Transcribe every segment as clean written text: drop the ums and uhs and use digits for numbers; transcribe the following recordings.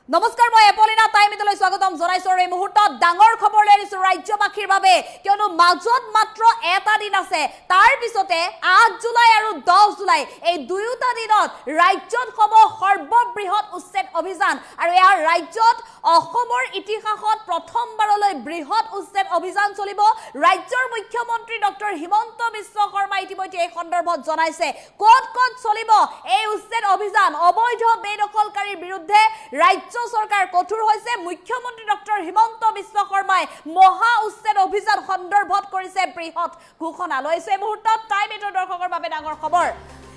নমস্কাৰ মই এপলিনা টাইমিতলৈ স্বাগতম জনাইছো এই মুহূৰ্তত ডাঙৰ খবৰ লৈ আহিছো ৰাজ্যবাসীৰ বাবে কিয়নো মাজত মাত্ৰ এটা দিন আছে তাৰ পিছতে 8 জুলাই আৰু 10 জুলাই এই দুয়োটা দিনত ৰাজ্যত হ'ব সৰ্ববৃহৎ উচ্ছেদ অভিযান আৰু ইয়াৰ ৰাজ্যত অসমৰ ইতিহাসত প্ৰথমবাৰলৈ বৃহৎ উচ্ছেদ অভিযান চলিব ৰাজ্যৰ মুখ্যমন্ত্ৰী ডক্টৰ হিমন্ত বিশ্ব শৰ্মা ইতিমধ্যে এই সন্দৰ্ভত জনাইছে ক'ত চলিব এই উচ্ছেদ অভিযান অবৈধ বেদখলকাৰীৰ বিৰুদ্ধে ৰাজ্য সরকার কঠোর হয়েছে মুখ্যমন্ত্রী ডক্টর হিমন্ত বিশ্ব শর্মায় মহা উচ্ছেদ অভিযান সন্দর্ভত করেছে বৃহৎ ঘোষণা লৈছে এই মুহূর্তত টাইম এটৰ দৰ্শকৰ বাবে ডাঙৰ খবৰ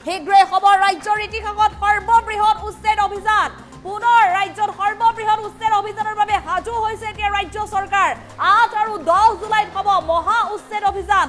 শীঘ্ৰে খবৰ ৰাজ্যৰ ইতিহাসত সৰ্ববৃহৎ উচ্ছেদ অভিযান পুনৰ ৰাজ্যৰ সৰ্ববৃহৎ উচ্ছেদ অভিযানৰ বাবে সাজু হৈছে এতিয়া ৰাজ্য চৰকাৰ 8 আৰু 10 জুলাইত হ'ব মহা উচ্ছেদ অভিযান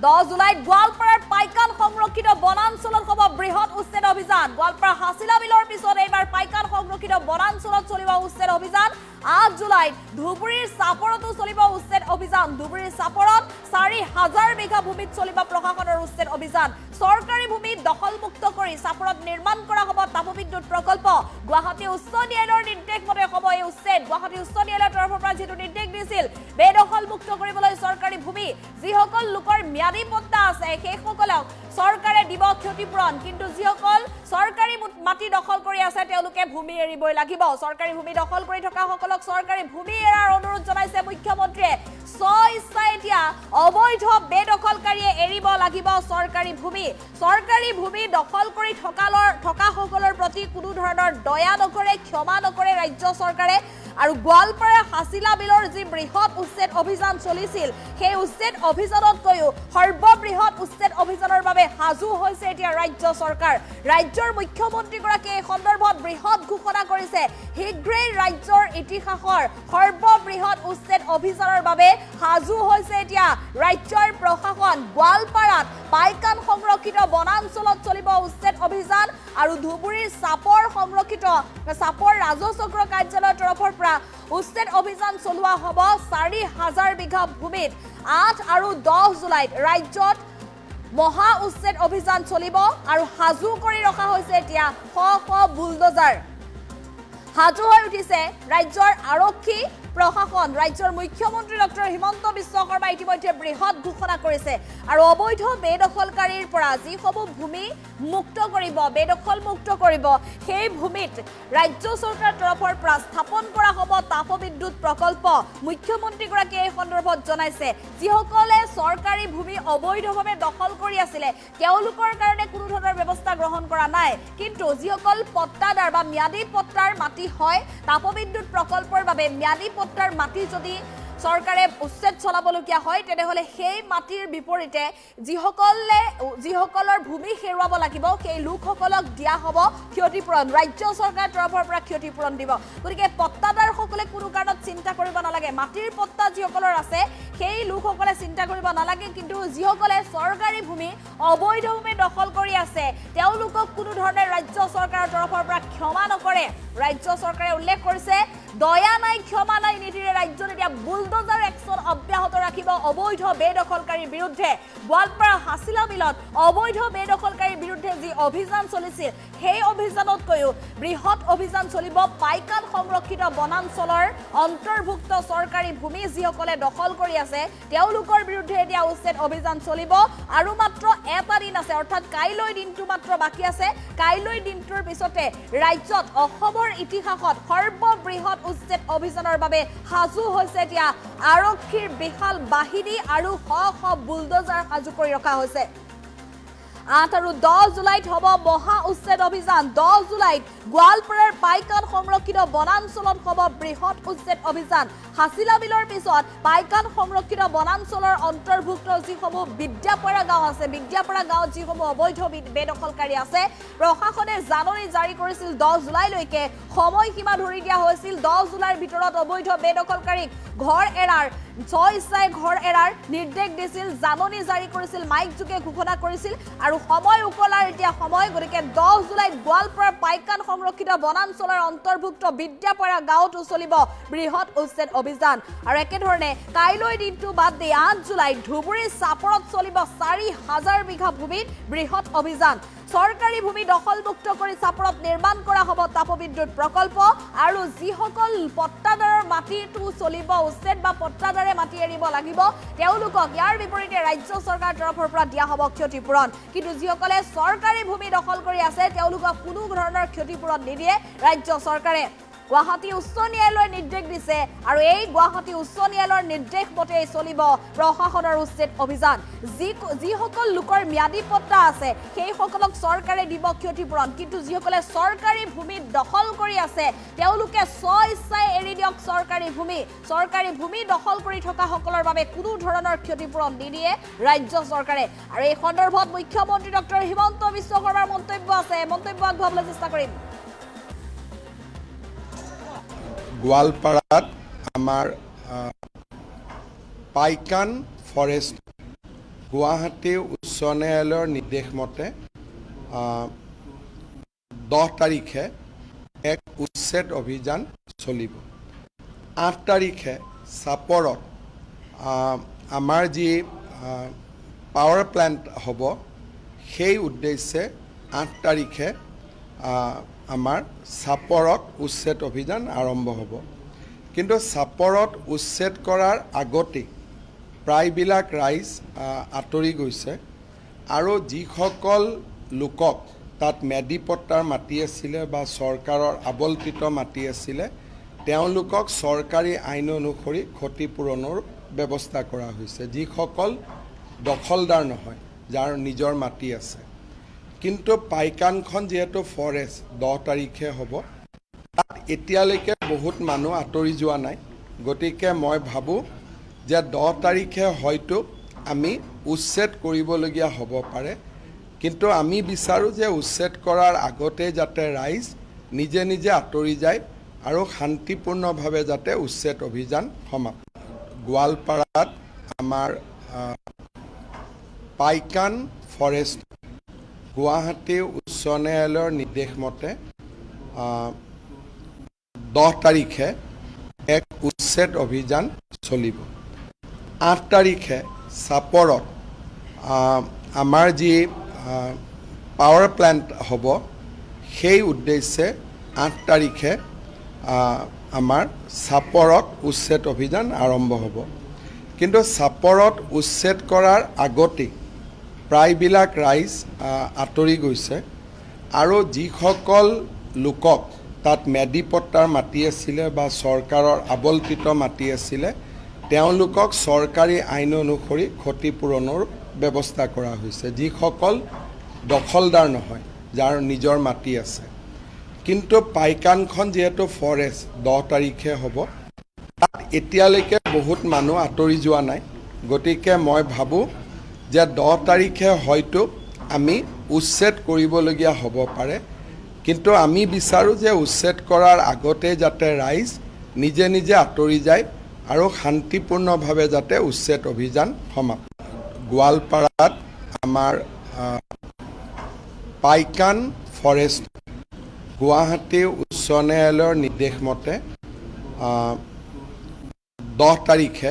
10 জুলাইত গোৱালপাৰাৰ পাইকান সংৰক্ষিত বনাঞ্চলত হ'ব বৃহৎ উচ্ছেদ অভিযান গোৱালপাৰা হাছিলা বিলৰ পিছত এইবাৰ পাইকান সংৰক্ষিত বনাঞ্চলত চলিব উচ্ছেদ অভিযান 8 জুলাইত ধুবুৰীৰ চাপৰতো চলিব উচ্ছেদ অভিযান ধুবুৰীৰ চাপৰত 4000 বিঘা ভূমিত চলিব প্ৰশাসনৰ উচ্ছেদ অভিযান সৰকাৰী ভূমি দখলমুক্ত কৰি চাপৰত নিৰ্মাণ কৰা হ'ব তাপবিদ্যুৎ প্ৰকল্প গুৱাহাটী উচ্চ ন্যায়ালয়ৰ নিৰ্দেশ মতে হ'ব এই উচ্ছেদ গুৱাহাটী উচ্চ ন্যায়ালয়ৰ তৰফৰ পৰা যেটো নিৰ্দেশ দিছিল বেদখলমুক্ত কৰিবলৈ সৰকাৰী ভূমি যিসকল লোকৰ ম্যাদী পট্টা আছে সেইসকলক সৰকাৰে দিব ক্ষতিপূৰণ কিন্তু যিসকল সৰকাৰী মাটি দখল কৰি আছে তেওঁলোকে ভূমি এৰিবই লাগিব সৰকাৰী ভূমি দখল কৰি থকা সকলক সৰকাৰী ভূমি এৰাৰ অনুৰোধ জনাইছে মুখ্যমন্ত্ৰীয়ে ইচ্ছা এতিয়া অবৈধ বেদখলকাৰীয়ে এৰিব লাগিব সৰকাৰী ভূমি দখল কৰি থকা সকলৰ প্ৰতি কোনো ধৰণৰ দয়া নকৰে ক্ষমা নকৰে ৰাজ্য চৰকাৰে আৰু গোৱালপাৰা হাছিলা বিলৰ যি বৃহৎ উচ্ছেদ অভিযান চলিছিল সেই উচ্ছেদ অভিযানত কৈও সৰ্ববৃহৎ উচ্ছেদ অভিযানৰ বাবে সাজু হৈছে এতিয়া ৰাজ্য চৰকাৰ ৰাজ্যৰ মুখ্যমন্ত্ৰী গৰাকীয়ে এই সন্দৰ্ভত বৃহৎ ঘোষণা কৰিছে শীঘ্ৰেই ৰাজ্যৰ ইতিহাসৰ সৰ্ববৃহৎ উচ্ছেদ অভিযানৰ বাবে সাজু হৈছে এতিয়া ৰাজ্যৰ প্ৰশাসন গোৱালপাৰাত পাইকান সংৰক্ষিত বনাঞ্চলত চলিব উচ্ছেদ অভিযান আৰু ধুবুৰীৰ চাপৰ সংৰক্ষিত চাপৰ ৰাজচক্ৰ কাৰ্যালয়ৰ তৰফৰ পৰা উচ্ছেদ অভিযান চলোৱা হ'ব 4000 বিঘা ভূমিত 8 আৰু 10 জুলাইত ৰাজ্যত মহা উচ্ছেদ অভিযান চলিব আৰু সাজু কৰি ৰখা হৈছে এতিয়া বুলডোজাৰ সাজু হৈ উঠিছে ৰাজ্যৰ আৰক্ষী প্ৰশাসন ৰাজ্যৰ মুখ্যমন্ত্ৰী ডক্টৰ হিমন্ত বিশ্ব শৰ্মা ইতিমধ্যে বৃহৎ ঘোষণা কৰিছে আৰু অবৈধ বেদখলকাৰীৰ পৰা যিসমূহ ভূমি মুক্ত কৰিব বেদখল মুক্ত কৰিব সেই ভূমিত ৰাজ্য চৰকাৰৰ তৰফৰ পৰা স্থাপন কৰা হ'ব তাপবিদ্যুৎ প্ৰকল্প মুখ্যমন্ত্ৰী গৰাকীয়ে এই সন্দৰ্ভত জনাইছে যিসকলে চৰকাৰী ভূমি অবৈধভাৱে দখল কৰি আছিল তেওঁলোকৰ কাৰণে কোনো ধৰণৰ ব্যৱস্থা গ্ৰহণ কৰা নাই কিন্তু যিসকল পট্টাদাৰ বা ম্যাদী পট্টাৰ মাটি হয় তাপবিদ্যুৎ প্ৰকল্পৰ বাবে ম্যাদী পট্টাৰ মাটি যদি সৰকাৰে উচ্ছেদ চলাবলগীয়া হয় তেনেহলে সেই মাটিৰ বিপৰীতে যিসকলৰ ভূমি হেৰুৱাব লাগিব সেই লোকসকলক দিয়া হ'ব ক্ষতিপূৰণ ৰাজ্য চৰকাৰৰ তৰফৰ পৰা ক্ষতিপূৰণ দিব গতিকে পট্টাদাৰসকলে কোনো কাৰণত চিন্তা কৰিব নালাগে মাটিৰ পট্টা যিসকলৰ আছে সেই লোকসকলে চিন্তা কৰিব নালাগে কিন্তু যিসকলে চৰকাৰী ভূমি অবৈধভাৱে দখল কৰি আছে তেওঁলোকক কোনো ধৰণে ৰাজ্য চৰকাৰৰ তৰফৰ পৰা ক্ষমা নকৰে ৰাজ্য চৰকাৰে উল্লেখ কৰিছে দয়া নাই ক্ষমা নাই নীতিৰে ৰাজ্যত এতিয়া বুলডোজাৰ একশন অব্যাহত ৰাখিব অবৈধ বেদখলকাৰীৰ বিৰুদ্ধে গোৱালপাৰা হাছিলা বিলত অবৈধ বেদখলকাৰীৰ বিৰুদ্ধে যি অভিযান চলিছিল সেই অভিযানত কৈও বৃহৎ অভিযান চলিব পাইকান সংৰক্ষিত বনাঞ্চলৰ অন্তৰ্ভুক্ত চৰকাৰী ভূমি যিসকলে দখল কৰি আছে তেওঁলোকৰ বিৰুদ্ধে এতিয়া উচ্ছেদ অভিযান চলিব আৰু মাত্ৰ এটা দিন আছে অৰ্থাৎ কাইলৈ দিনটো মাত্ৰ বাকি আছে কাইলৈ দিনটোৰ পিছতে ৰাজ্যত অসমৰ ইতিহাসত সৰ্ববৃহৎ উচ্ছেদ অভিযানৰ বাবে সাজু হৈছে এতিয়া আৰক্ষীৰ বিশাল বাহিনী আৰু বুলডোজাৰ সাজু কৰি ৰখা হৈছে 8 আৰু 10 জুলাইত হ'ব মহা উচ্ছেদ অভিযান 10 জুলাইত গোৱালপাৰাৰ পাইকান সংৰক্ষিত বনাঞ্চলত হ'ব বৃহৎ উচ্ছেদ অভিযান হাছিলা বিলৰ পিছত পাইকান সংৰক্ষিত বনাঞ্চলৰ অন্তৰ্ভুক্ত যিসমূহ বিদ্যাপাৰা গাঁও আছে বিদ্যাপাৰা গাঁৱত যিসমূহ অবৈধ বেদখলকাৰী আছে প্ৰশাসনে জাননী জাৰি কৰিছিল 10 জুলাইলৈকে সময়সীমা ধৰি দিয়া হৈছিল 10 জুলাইৰ ভিতৰত অবৈধ বেদখলকাৰীক ঘৰ এৰাৰ ইচ্ছাই ঘৰ এৰাৰ নিৰ্দেশ দিছিল জাননী জাৰি কৰিছিল মাইক যোগে ঘোষণা কৰিছিল আৰু সময় উকলাৰ এতিয়া সময় গতিকে 10 জুলাইত গোৱালপাৰা পাইকান সংৰক্ষিত বনাঞ্চলৰ অন্তৰ্ভুক্ত বিদ্যাপাৰা গাঁৱত চলিব বৃহৎ উচ্ছেদ অভিযান আৰু একেধৰণে কাইলৈ দিনটো বাদ দি 8 জুলাইত ধুবুৰী চাপৰত চলিব 4000 বিঘা ভূমিত বৃহৎ অভিযান চৰকাৰী ভূমি দখলমুক্ত কৰি চাপৰত নিৰ্মাণ কৰা হ'ব তাপবিদ্যুৎ প্ৰকল্প আৰু যিসকল পট্টাদাৰৰ মাটিটো চলিব উচ্ছেদ বা পট্টাদাৰে মাটি এৰিব লাগিব তেওঁলোকক ইয়াৰ বিপৰীতে ৰাজ্য চৰকাৰৰ তৰফৰ পৰা দিয়া হ'ব ক্ষতিপূৰণ কিন্তু যিসকলে চৰকাৰী ভূমি দখল কৰি আছে তেওঁলোকক কোনো ধৰণৰ ক্ষতিপূৰণ নিদিয়ে ৰাজ্য চৰকাৰে গুৱাহাটী উচ্চ ন্যায়ালয়ে নিৰ্দেশ দিছে আৰু এই গুৱাহাটী উচ্চ ন্যায়ালয়ৰ নিৰ্দেশ মতে চলিব প্ৰশাসনৰ উচ্ছেদ অভিযান যিসকল লোকৰ ম্যাদী পট্টা আছে সেইসকলক চৰকাৰে দিব ক্ষতিপূৰণ কিন্তু যিসকলে চৰকাৰী ভূমি দখল কৰি আছে তেওঁলোকে স্বইচ্ছাই এৰি দিয়ক চৰকাৰী ভূমি দখল কৰি থকা সকলৰ বাবে কোনো ধৰণৰ ক্ষতিপূৰণ নিদিয়ে ৰাজ্য চৰকাৰে আৰু এই সন্দৰ্ভত মুখ্যমন্ত্ৰী ডক্টৰ হিমন্ত বিশ্ব শৰ্মাৰ মন্তব্য আছে মন্তব্য আগবঢ়াবলৈ চেষ্টা কৰিম গোৱালপাৰাত আমাৰ পাইকান ফৰেষ্ট গুৱাহাটী উচ্চ ন্যায়ালয়ৰ নিৰ্দেশ মতে 10 তাৰিখে এক উচ্ছেদ অভিযান চলিব 8 তাৰিখে চাপৰত আমাৰ যি পাৱাৰ প্লাণ্ট হ'ব সেই উদ্দেশ্যে 8 তাৰিখে আমাৰ চাপৰত উচ্ছেদ অভিযান আৰম্ভ হ'ব কিন্তু চাপৰত উচ্ছেদ কৰাৰ আগতে প্ৰায়বিলাক ৰাইজ আঁতৰি গৈছে আৰু যিসকল লোকক তাত ম্যাদী পট্টাৰ মাটি আছিলে বা চৰকাৰৰ আবল্টিত মাটি আছিলে তেওঁলোকক চৰকাৰী আইন অনুসৰি ক্ষতিপূৰণৰ ব্যৱস্থা কৰা হৈছে যিসকল দখলদাৰ নহয় যাৰ নিজৰ মাটি আছে কিন্তু পাইকানখন যেহেতু ফৰেষ্ট 10 তাৰিখে হ'ব তাত এতিয়ালৈকে বহুত মানুহ আঁতৰি যোৱা নাই গতিকে মই ভাবোঁ যে 10 তাৰিখে হয়তো আমি উচ্ছেদ কৰিবলগীয়া হ'ব পাৰে কিন্তু আমি বিচাৰোঁ যে উচ্ছেদ কৰাৰ আগতে যাতে ৰাইজ নিজে নিজে আঁতৰি যায় আৰু শান্তিপূৰ্ণভাৱে যাতে উচ্ছেদ অভিযান সমাপ্ত গোৱালপাৰাত আমাৰ পাইকান ফৰেষ্ট গুৱাহাটী উচ্চ ন্যায়ালয়ৰ নিৰ্দেশ মতে 10 তাৰিখে এক উচ্ছেদ অভিযান চলিব 8 তাৰিখে চাপৰত আমাৰ যি পাৱাৰ প্লাণ্ট হ'ব সেই উদ্দেশ্যে 8 তাৰিখে আমাৰ চাপৰত উচ্ছেদ অভিযান আৰম্ভ হ'ব কিন্তু চাপৰত উচ্ছেদ কৰাৰ আগতে প্ৰায়বিলাক ৰাইজ আঁতৰি গৈছে আৰু যিসকল লোকক তাত ম্যাদী পট্টাৰ মাটি আছিলে বা চৰকাৰৰ আবল্টিত মাটি আছিলে তেওঁলোকক চৰকাৰী আইন অনুসৰি ক্ষতিপূৰণৰ ব্যৱস্থা কৰা হৈছে যিসকল দখলদাৰ নহয় যাৰ নিজৰ মাটি আছে কিন্তু পাইকানখন যেহেতু ফৰেষ্ট 10 তাৰিখে হ'ব তাত এতিয়ালৈকে বহুত মানুহ আঁতৰি যোৱা নাই গতিকে মই ভাবোঁ যে 10 তাৰিখে হয়তো আমি উচ্ছেদ কৰিবলগীয়া হ'ব পাৰে কিন্তু আমি বিচাৰোঁ যে উচ্ছেদ কৰাৰ আগতে যাতে ৰাইজ নিজে নিজে আঁতৰি যায় আৰু শান্তিপূৰ্ণভাৱে যাতে উচ্ছেদ অভিযান সমাপ্ত গোৱালপাৰাত আমাৰ পাইকান ফৰেষ্ট গুৱাহাটী উচ্চ ন্যায়ালয়ৰ নিৰ্দেশ মতে 10 তাৰিখে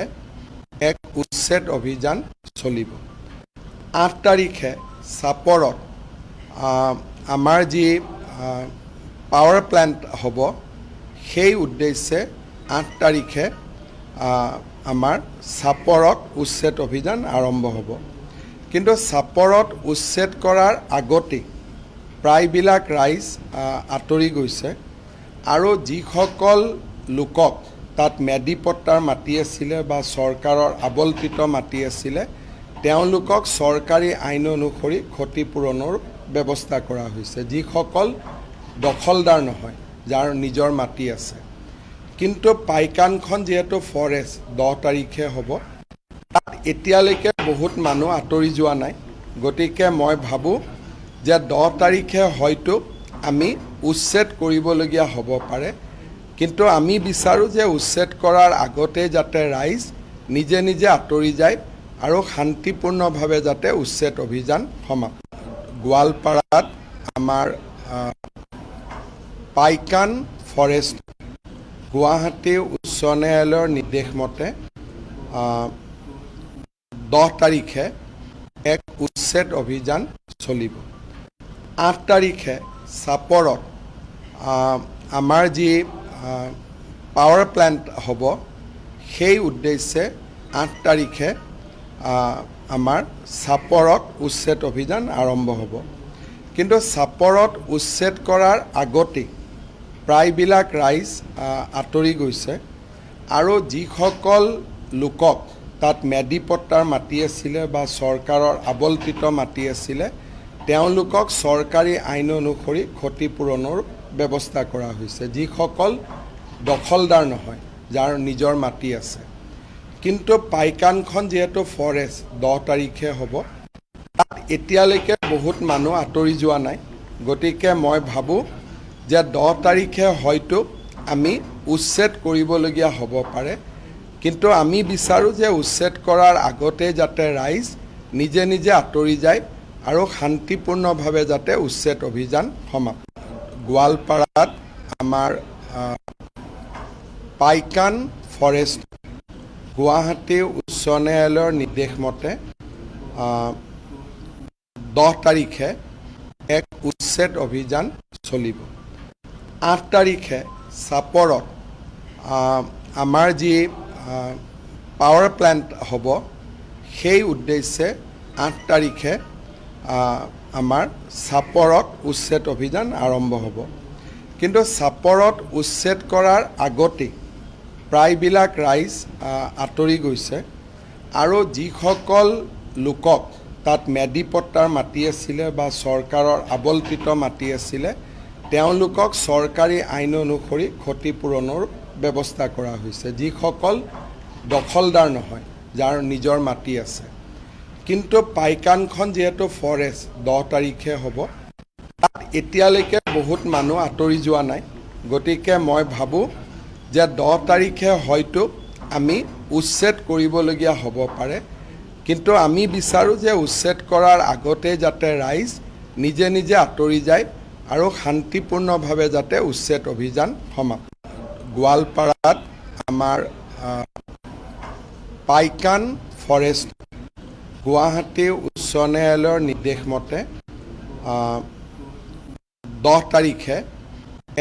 এক উচ্ছেদ অভিযান চলিব 8 তাৰিখে চাপৰত আমাৰ যি পাৱাৰ প্লাণ্ট হ'ব সেই উদ্দেশ্যে 8 তাৰিখে আমাৰ চাপৰত উচ্ছেদ অভিযান আৰম্ভ হ'ব কিন্তু চাপৰত উচ্ছেদ কৰাৰ আগতে প্ৰায়বিলাক ৰাইজ আঁতৰি গৈছে আৰু যিসকল লোকক তাত ম্যাদী পট্টাৰ মাটি আছিলে বা চৰকাৰৰ আবল্টিত মাটি আছিলে তেওঁলোকক চৰকাৰী আইন অনুসৰি ক্ষতিপূৰণৰ ব্যৱস্থা কৰা হৈছে যিসকল দখলদাৰ নহয় যাৰ নিজৰ মাটি আছে কিন্তু পাইকানখন যেহেতু ফৰেষ্ট 10 তাৰিখে হ'ব তাত এতিয়ালৈকে বহুত মানুহ আঁতৰি যোৱা নাই গতিকে মই ভাবোঁ যে 10 তাৰিখে হয়তো আমি উচ্ছেদ কৰিবলগীয়া হ'ব পাৰে কিন্তু আমি বিচাৰোঁ যে উচ্ছেদ কৰাৰ আগতে যাতে ৰাইজ নিজে নিজে আঁতৰি যায় আৰু শান্তিপূৰ্ণভাৱে যাতে উচ্ছেদ অভিযান সমাপ্ত গোৱালপাৰাত আমাৰ পাইকান ফৰেষ্ট গুৱাহাটী উচ্চ ন্যায়ালয়ৰ নিৰ্দেশ মতে 10 তাৰিখে এক উচ্ছেদ অভিযান চলিব 8 তাৰিখে চাপৰত আমাৰ যি পাৱাৰ প্লেণ্ট হ'ব সেই উদ্দেশ্যে 8 তাৰিখে আমাৰ চাপৰত উচ্ছেদ অভিযান আৰম্ভ হ'ব। কিন্তু চাপৰত উচ্ছেদ কৰাৰ আগতেই প্ৰায়বিলাক ৰাইজ আঁতৰি গৈছে আৰু যিসকল লোকক তাত মেডিপট্টাৰ মাটি আছিলে বা চৰকাৰৰ আবল্টিত মাটি আছিলে তেওঁলোকক চৰকাৰী আইন অনুসৰি ক্ষতিপূৰণৰ ব্যৱস্থা কৰা হৈছে, যিসকল দখলদাৰ নহয়, যাৰ নিজৰ মাটি আছে। কিন্তু পাইকানখন যিহেতু ফৰেষ্ট 10 তাৰিখে হ'ব, তাত এতিয়ালৈকে বহুত মানুহ আঁতৰি যোৱা নাই। গতিকে মই ভাবোঁ যে 10 তাৰিখে হয়তো আমি উচ্ছেদ কৰিবলগীয়া হ'ব পাৰে, কিন্তু আমি বিচাৰোঁ যে উচ্ছেদ কৰাৰ আগতে যাতে ৰাইজ নিজে নিজে আঁতৰি যায় আৰু শান্তিপূৰ্ণভাৱে যাতে উচ্ছেদ অভিযান সমাপ্ত। গোৱালপাৰাত আমাৰ পাইকান ফৰেষ্ট গুৱাহাটী উচ্চ ন্যায়ালয়ৰ নিৰ্দেশ মতে 10 তাৰিখে এক উচ্ছেদ অভিযান চলিব। 8 তাৰিখে চাপৰত আমাৰ যি পাৱাৰ প্লেণ্ট হ'ব সেই উদ্দেশ্যে 8 তাৰিখে আমাৰ চাপৰত উচ্ছেদ অভিযান আৰম্ভ হ'ব। কিন্তু চাপৰত উচ্ছেদ কৰাৰ আগতেই প্ৰায়বিলাক ৰাইজ আঁতৰি গৈছে আৰু যিসকল লোকক তাত মেডিপট্টাৰ মাটি আছিলে বা চৰকাৰৰ আবল্টিত মাটি আছিলে তেওঁলোকক চৰকাৰী আইন অনুসৰি ক্ষতিপূৰণৰ ব্যৱস্থা কৰা হৈছে, যিসকল দখলদাৰ নহয়, যাৰ নিজৰ মাটি আছে। কিন্তু পাইকানখন যিহেতু ফৰেষ্ট 10 তাৰিখে হ'ব, তাত এতিয়ালৈকে বহুত মানুহ আঁতৰি যোৱা নাই। গতিকে মই ভাবোঁ যে 10 তাৰিখে হয়তো আমি উচ্ছেদ কৰিবলগীয়া হ'ব পাৰে, কিন্তু আমি বিচাৰোঁ যে উচ্ছেদ কৰাৰ আগতে যাতে ৰাইজ নিজে নিজে আঁতৰি যায় আৰু শান্তিপূৰ্ণভাৱে যাতে উচ্ছেদ অভিযান সমাপ্ত। গোৱালপাৰাত আমাৰ পাইকান ফৰেষ্ট গুৱাহাটী উচ্চ ন্যায়ালয়ৰ নিৰ্দেশ মতে 10 তাৰিখে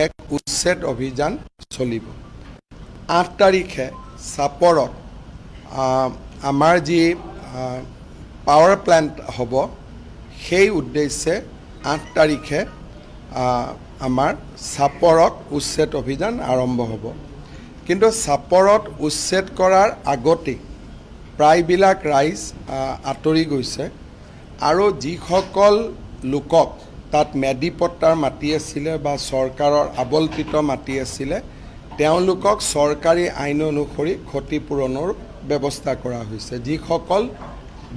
এক উচ্ছেদ অভিযান চলিব। 8 তাৰিখে চাপৰত আমাৰ যি পাৱাৰ প্লেণ্ট হ'ব সেই উদ্দেশ্যে 8 তাৰিখে আমাৰ চাপৰত উচ্ছেদ অভিযান আৰম্ভ হ'ব। কিন্তু চাপৰত উচ্ছেদ কৰাৰ আগতেই প্ৰায়বিলাক ৰাইজ আঁতৰি গৈছে আৰু যিসকল লোকক তাত মেডিপট্টাৰ মাটি আছিলে বা চৰকাৰৰ আবল্টিত মাটি আছিলে তেওঁলোকক চৰকাৰী আইন অনুসৰি ক্ষতিপূৰণৰ ব্যৱস্থা কৰা হৈছে, যিসকল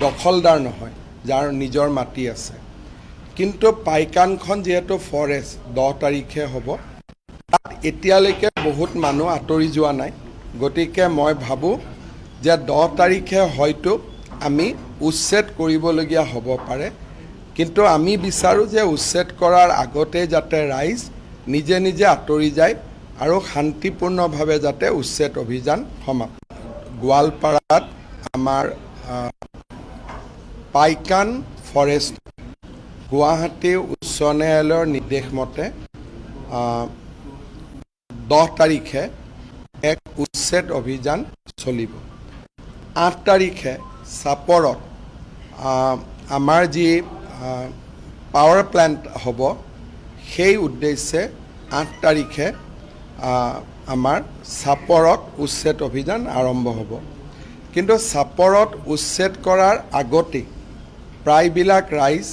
দখলদাৰ নহয়, যাৰ নিজৰ মাটি আছে। কিন্তু পাইকানখন যিহেতু ফৰেষ্ট 10 তাৰিখে হ'ব, তাত এতিয়ালৈকে বহুত মানুহ আঁতৰি যোৱা নাই। গতিকে মই ভাবোঁ যে 10 তাৰিখে হয়তো আমি উচ্ছেদ কৰিবলগীয়া হ'ব পাৰে, কিন্তু আমি বিচাৰোঁ যে উচ্ছেদ কৰাৰ আগতে যাতে ৰাইজ নিজে নিজে আঁতৰি যায় আৰু শান্তিপূৰ্ণভাৱে যাতে উচ্ছেদ অভিযান সমাপ্ত। গোৱালপাৰাত আমাৰ পাইকান ফৰেষ্ট গুৱাহাটী উচ্চ ন্যায়ালয়ৰ নিৰ্দেশ মতে 10 তাৰিখে এক উচ্ছেদ অভিযান চলিব। 8 তাৰিখে চাপৰত আমাৰ যি পাৱাৰ প্লেণ্ট হ'ব সেই উদ্দেশ্যে 8 তাৰিখে আমাৰ চাপৰত উচ্ছেদ অভিযান আৰম্ভ হ'ব। কিন্তু চাপৰত উচ্ছেদ কৰাৰ আগতেই প্ৰায়বিলাক ৰাইজ